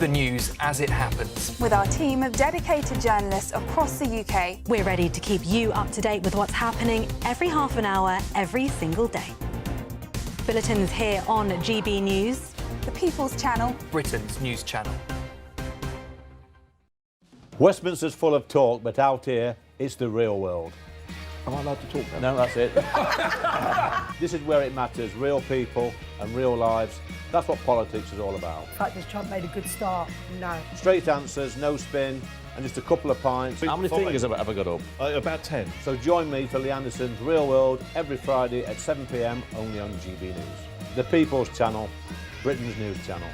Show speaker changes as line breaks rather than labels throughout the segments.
the news as it happens.
With our team of dedicated journalists across the UK,
we're ready to keep you up to date with what's happening every half an hour, every single day. Bulletins here on GB News,
the People's Channel,
Britain's news channel.
Westminster's full of talk, but out here, it's the real world.
Am I allowed to talk now?
No, that's it. This is where it matters, real people and real lives. That's what politics is all about.
In fact, has Trump made a good start? No.
Straight answers, no spin, and just a couple of pints.
How many fingers have I got up? About 10.
So join me for Lee Anderson's Real World every Friday at 7 p.m, only on GB News. The People's Channel, Britain's news channel.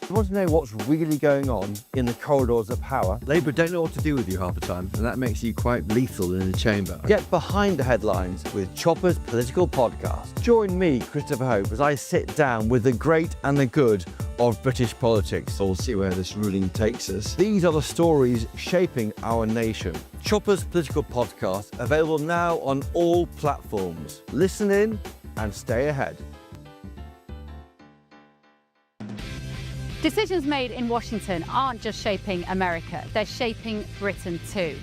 You want to know what's really going on in the corridors of power? Labour don't know what to do with you half the time, and that makes you quite lethal in the chamber. Get behind the headlines with Chopper's political podcast. Join me, Christopher Hope, as I sit down with the great and the good of British politics. We'll see where this ruling takes us. These are the stories shaping our nation. Chopper's political podcast, available now on all platforms. Listen in and stay ahead.
Decisions made in Washington aren't just shaping America, they're shaping Britain too.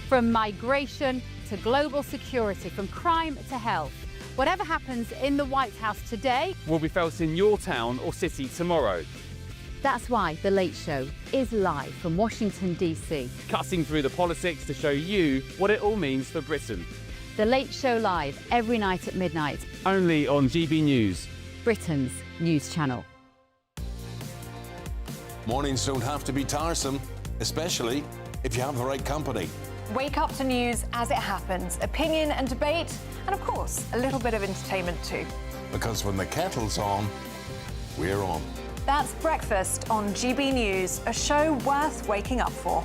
From migration to global security, from crime to health. Whatever happens in the White House today
will be felt in your town or city tomorrow.
That's why The Late Show is live from Washington, D.C.
Cutting through the politics to show you what it all means for Britain.
The Late Show live every night at midnight.
Only on GB News,
Britain's news channel.
Mornings don't have to be tiresome, especially if you have the right company.
Wake up to news as it happens, opinion and debate, and of course, a little bit of entertainment too.
Because when the kettle's on, we're on.
That's Breakfast on GB News, a show worth waking up for.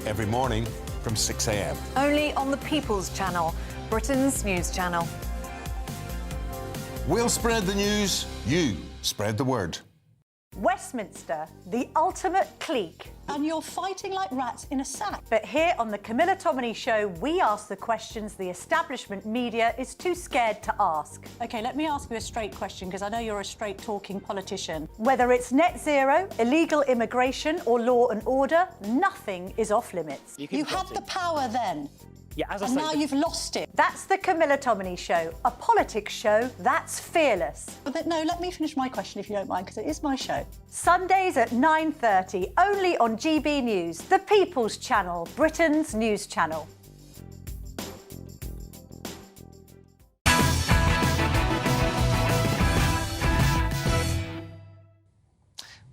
Every morning from 6 a.m.
Only on the People's Channel, Britain's news channel.
We'll spread the news, you spread the word.
Westminster, the ultimate clique. And you're fighting like rats in a sack. But here on the Camilla Tominey Show, we ask the questions the establishment media is too scared to ask. OK, let me ask you a straight question, because I know you're a straight-talking politician. Whether it's net zero, illegal immigration or law and order, nothing is off limits. You had the power then.
Yeah, as I
and
say,
now you've lost it. That's the Camilla Tominey Show, a politics show that's fearless. But no, let me finish my question if you don't mind, because it is my show. Sundays at 9:30, only on GB News, the People's Channel, Britain's news channel.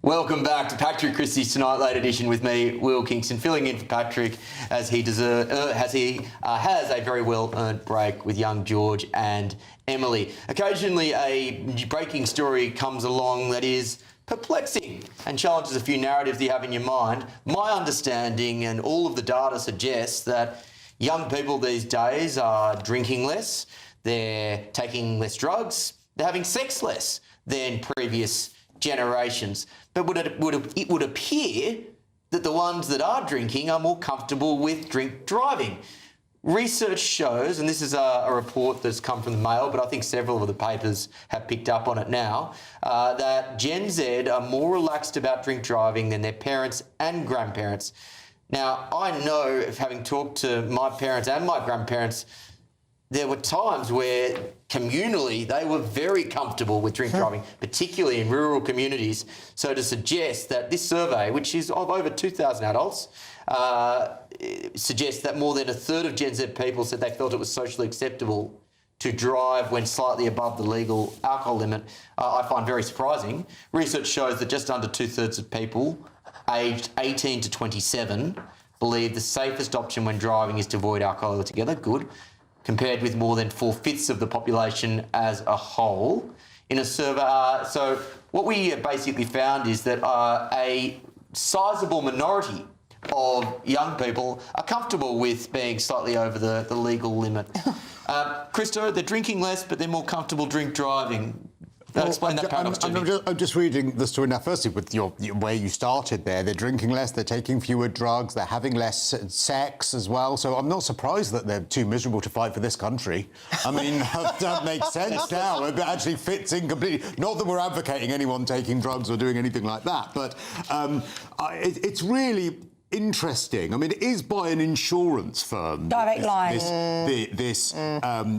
Welcome back to Patrick Christys Tonight Late Edition with me, Will Kingston, filling in for Patrick as he has a very well-earned break with young George and Emily. Occasionally a breaking story comes along that is perplexing and challenges a few narratives that you have in your mind. My understanding and all of the data suggests that young people these days are drinking less, they're taking less drugs, they're having sex less than previous generations. But it would appear that the ones that are drinking are more comfortable with drink driving. Research shows, and this is a report that's come from the Mail, but I think several of the papers have picked up on it now, that Gen Z are more relaxed about drink driving than their parents and grandparents. Now, I know, having talked to my parents and my grandparents, there were times where communally they were very comfortable with drink driving, particularly in rural communities. So to suggest that this survey, which is of over 2,000 adults, suggests that more than a third of Gen Z people said they felt it was socially acceptable to drive when slightly above the legal alcohol limit, I find very surprising. Research shows that just under 2/3 of people aged 18 to 27 believe the safest option when driving is to avoid alcohol altogether. Good. Compared with more than 4/5 of the population as a whole. In a survey, so what we basically found is that a sizable minority of young people are comfortable with being slightly over the legal limit. Christo, they're drinking less, but they're more comfortable drink driving. Explain that paradox to me.
I'm just reading the story now. Firstly, with where you started there, they're drinking less, they're taking fewer drugs, they're having less sex as well. So I'm not surprised that they're too miserable to fight for this country. I mean, that makes sense now. It actually fits in completely. Not that we're advocating anyone taking drugs or doing anything like that, but it's really interesting. I mean, it is by an insurance firm.
Direct line.
This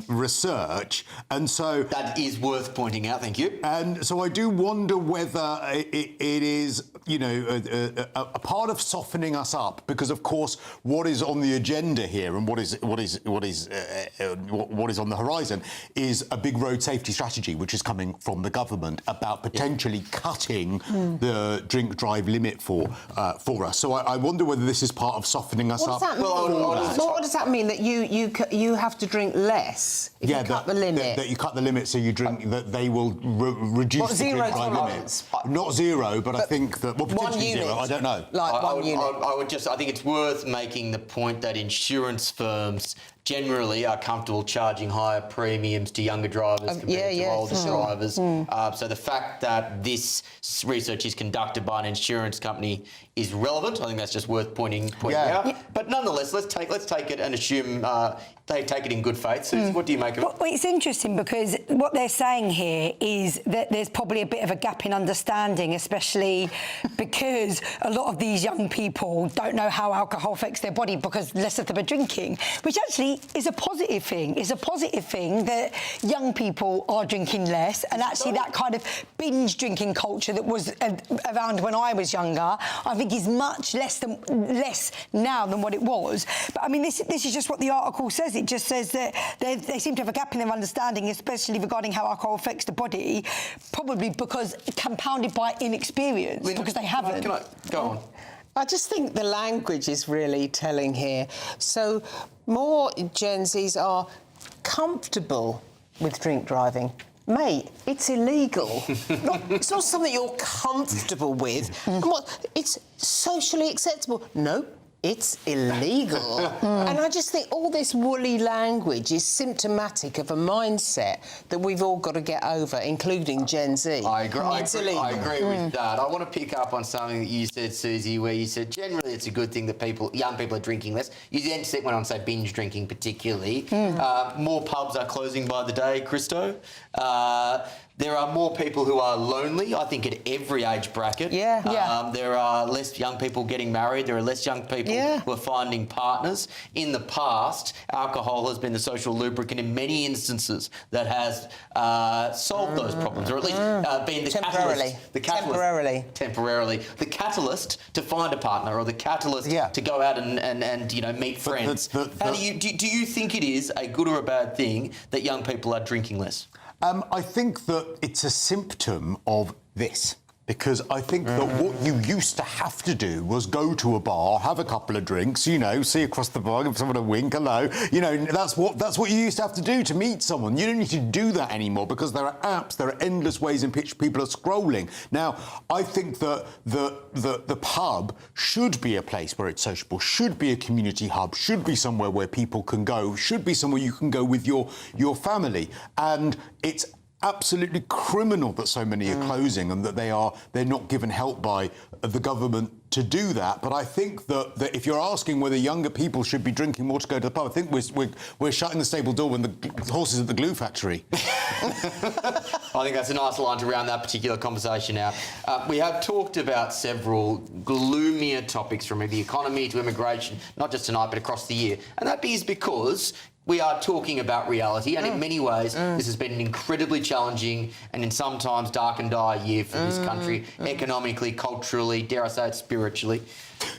research, and so
that is worth pointing out. Thank you.
And so I do wonder whether it is, you know, a part of softening us up, because of course what is on the agenda here and what is on the horizon is a big road safety strategy, which is coming from the government about potentially cutting the drink drive limit for us. So I wonder whether this is part of softening us up.
What does that mean? That you have to drink less if you cut the limit?
That you cut the limit so you drink, that they will reduce the drink drive limit. Not zero, but I think that, well, potentially zero, I don't know.
I think it's worth making the point that insurance firms generally are comfortable charging higher premiums to younger drivers compared to older drivers. So the fact that this research is conducted by an insurance company is relevant. I think that's just worth pointing out. Yeah. But nonetheless, let's take it and assume they take it in good faith. Susie, what do you make of it?
Well, it's interesting because what they're saying here is that there's probably a bit of a gap in understanding, especially because a lot of these young people don't know how alcohol affects their body because less of them are drinking, which actually is a positive thing. It's a positive thing that young people are drinking less, and actually that kind of binge drinking culture that was around when I was younger, I think is much less now than what it was. But I mean, this is just what the article says. It just says that they seem to have a gap in their understanding, especially regarding how alcohol affects the body, probably because compounded by inexperience, because they haven't.
Can I go on?
I just think the language is really telling here. So more Gen Zs are comfortable with drink driving. Mate, it's illegal. It's not something you're comfortable with. And it's socially acceptable. No. It's illegal. And I just think all this woolly language is symptomatic of a mindset that we've all got to get over, including Gen Z.
I agree with that. I want to pick up on something that you said, Susie, where you said generally it's a good thing that young people are drinking less. You then went on to say binge drinking particularly. More pubs are closing by the day, Christo. There are more people who are lonely, I think, at every age bracket. There are less young people getting married. There are less young people who are finding partners. In the past, alcohol has been the social lubricant in many instances that has solved those problems, or at least been the catalyst to find a partner, or the catalyst to go out and meet friends. Do you think it is a good or a bad thing that young people are drinking less?
I think that it's a symptom of this. Because I think that what you used to have to do was go to a bar, have a couple of drinks, see across the bar, give someone a wink, hello. That's what you used to have to do to meet someone. You don't need to do that anymore because there are apps, there are endless ways in which people are scrolling. Now, I think that the pub should be a place where it's sociable, should be a community hub, should be somewhere where people can go, should be somewhere you can go with your family. And it's absolutely criminal that so many are closing and that they're not given help by the government to do that. But I think that if you're asking whether younger people should be drinking more to go to the pub, I think we're shutting the stable door when the horse is at the glue factory.
I think that's a nice line to round that particular conversation out. We have talked about several gloomier topics, from the economy to immigration, not just tonight but across the year, and that is because we are talking about reality, and in many ways, this has been an incredibly challenging and in sometimes dark and dire year for this country, economically, culturally, dare I say it, spiritually.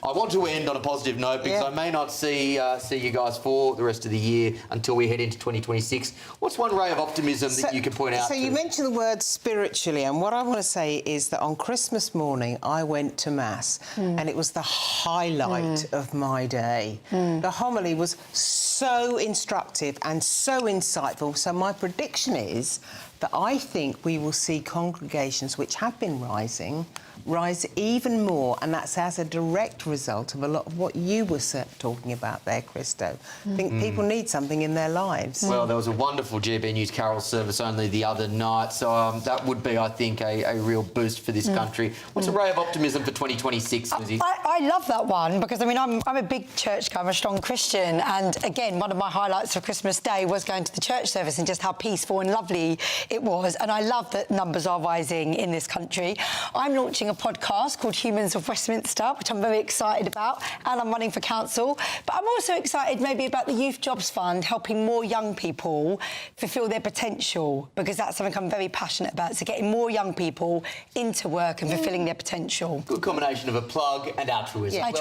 I want to end on a positive note because I may not see you guys for the rest of the year until we head into 2026. What's one ray of optimism that you can point out?
So you mentioned the word spiritually, and what I want to say is that on Christmas morning I went to Mass, and it was the highlight of my day. The homily was so instructive and so insightful, so my prediction is But I think we will see congregations which have been rising rise even more, and that's as a direct result of a lot of what you were talking about there, Christo. I think people need something in their lives.
Well, there was a wonderful GBNews carol service only the other night, so that would be, I think, a real boost for this country. What's a ray of optimism for 2026, Lizzie?
I love that one because, I mean, I'm a big church goer, I'm a strong Christian, and again, one of my highlights of Christmas Day was going to the church service and just how peaceful and lovely it was, and I love that numbers are rising in this country. I'm launching a podcast called Humans of Westminster, which I'm very excited about, and I'm running for council. But I'm also excited maybe about the Youth Jobs Fund, helping more young people fulfil their potential, because that's something I'm very passionate about, so getting more young people into work and fulfilling their potential.
Good combination of a plug and altruism.
Yeah, I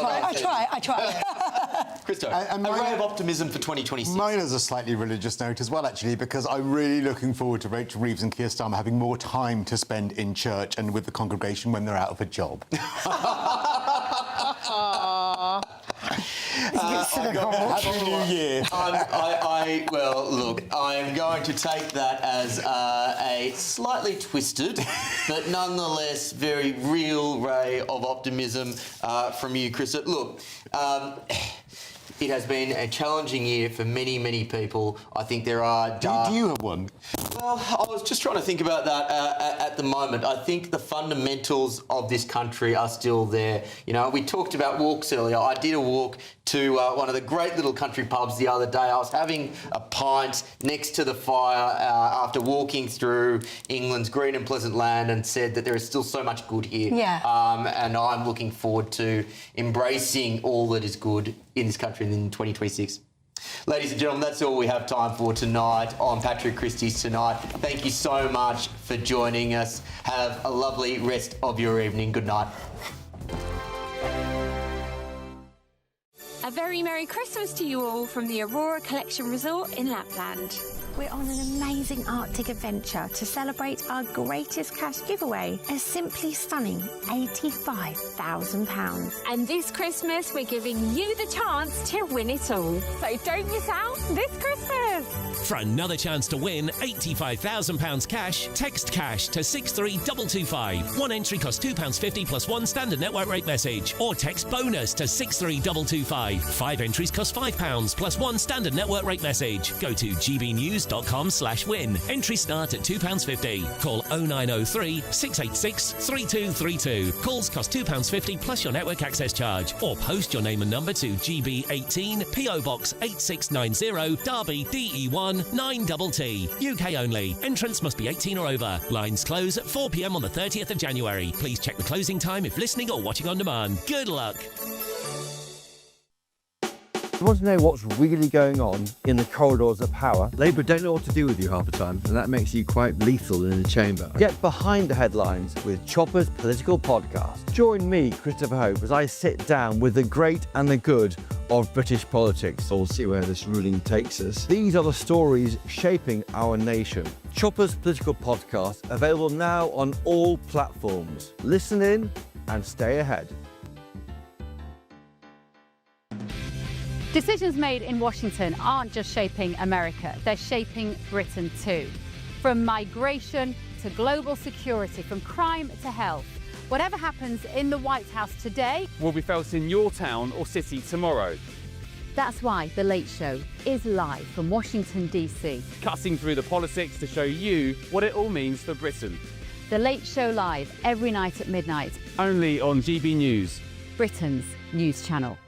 try.
Christo, a ray of optimism for 2026.
Mine has a slightly religious note as well, actually, because I'm really looking forward to Rachel Reeves and Keir Starmer having more time to spend in church and with the congregation when they're out of a job. Happy New Year.
Well, look, I'm going to take that as a slightly twisted, but nonetheless very real ray of optimism from you, Chris. Look, it has been a challenging year for many, many people. I think there are...
Do you have one?
Well, I was just trying to think about that at the moment. I think the fundamentals of this country are still there. You know, we talked about walks earlier. I did a walk to one of the great little country pubs the other day. I was having a pint next to the fire after walking through England's green and pleasant land, and said that there is still so much good here.
Yeah.
And I'm looking forward to embracing all that is good in this country in 2026. Ladies and gentlemen, that's all we have time for tonight on Patrick Christys Tonight. Thank you so much for joining us. Have a lovely rest of your evening. Good night.
A very Merry Christmas to you all from the Aurora Collection Resort in Lapland.
We're on an amazing Arctic adventure to celebrate our greatest cash giveaway, a simply stunning £85,000.
And this Christmas, we're giving you the chance to win it all. So don't miss out this Christmas.
For another chance to win £85,000 cash, text cash to 63225. One entry costs £2.50 plus one standard network rate message. Or text bonus to 63225. 5 entries cost £5 plus one standard network rate message. Go to gbnews.com/win. Entries start at £2.50. Call 0903 686 3232. Calls cost £2.50 plus your network access charge. Or post your name and number to GB18 PO Box 8690 Derby DE1 9TT. UK only. Entrance must be 18 or over. Lines close at 4 p.m. on the 30th of January. Please check the closing time if listening or watching on demand. Good luck.
You want to know what's really going on in the corridors of power? Labour don't know what to do with you half the time, and that makes you quite lethal in the chamber. Get behind the headlines with Chopper's political podcast. Join me, Christopher Hope, as I sit down with the great and the good of British politics. We'll see where this ruling takes us. These are the stories shaping our nation. Chopper's political podcast, available now on all platforms. Listen in and stay ahead.
Decisions made in Washington aren't just shaping America, they're shaping Britain too. From migration to global security, from crime to health. Whatever happens in the White House today
will be felt in your town or city tomorrow.
That's why The Late Show is live from Washington, D.C.
Cutting through the politics to show you what it all means for Britain.
The Late Show live every night at midnight.
Only on GB News,
Britain's news channel.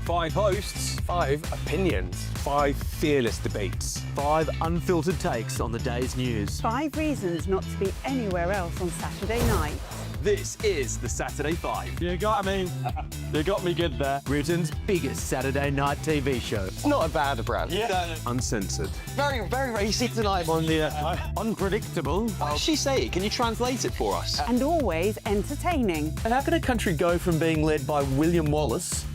5 hosts, 5 opinions, 5 fearless debates,
5 unfiltered takes on the day's news.
5 reasons not to be anywhere else on Saturday night.
This is the Saturday 5.
You got me. You got me good there.
Britain's biggest Saturday night TV show.
It's not a bad brand.
Yeah. Uncensored.
Very, very racy tonight on the unpredictable.
What does she say? Can you translate it for us?
And always entertaining.
And how can a country go from being led by William Wallace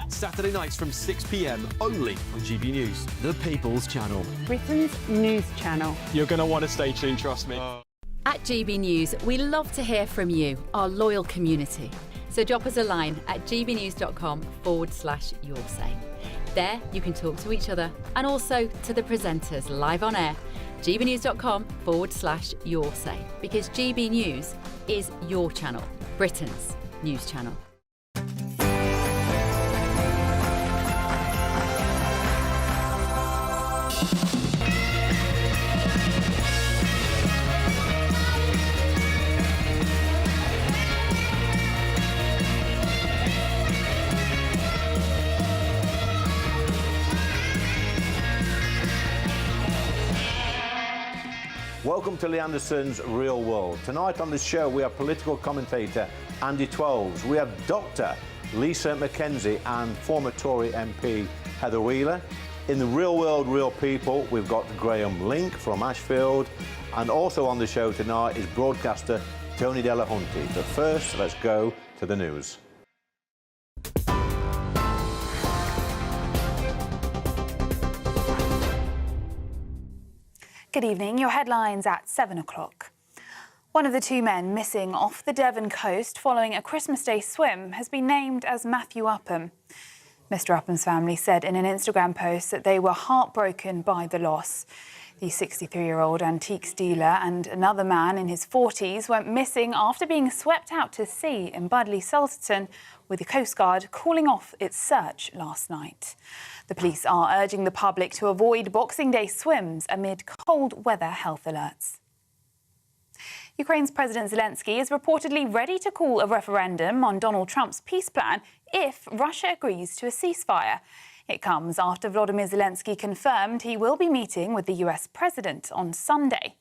Saturday nights from 6 p.m. only on GB News, the People's Channel.
Britain's news channel.
You're going to want to stay tuned, trust me.
At GB News, we love to hear from you, our loyal community. So drop us a line at gbnews.com/your say. There you can talk to each other and also to the presenters live on air. gbnews.com/your say, because GB News is your channel, Britain's news channel.
Welcome to Lee Anderson's Real World. Tonight on the show we have political commentator Andy Twelves. We have Dr. Lisa McKenzie and former Tory MP Heather Wheeler. In the Real World, Real People, we've got Graham Link from Ashfield. And also on the show tonight is broadcaster Tony Delahunty. But first, let's go to the news.
Good evening. Your headlines at 7 o'clock. One of the two men missing off the Devon coast following a Christmas Day swim has been named as Matthew Upham. Mr. Upham's family said in an Instagram post that they were heartbroken by the loss. The 63-year-old antiques dealer and another man in his 40s went missing after being swept out to sea in Budleigh Salterton, with the Coast Guard calling off its search last night. The police are urging the public to avoid Boxing Day swims amid cold weather health alerts. Ukraine's President Zelensky is reportedly ready to call a referendum on Donald Trump's peace plan if Russia agrees to a ceasefire. It comes after Volodymyr Zelensky confirmed he will be meeting with the US president on Sunday.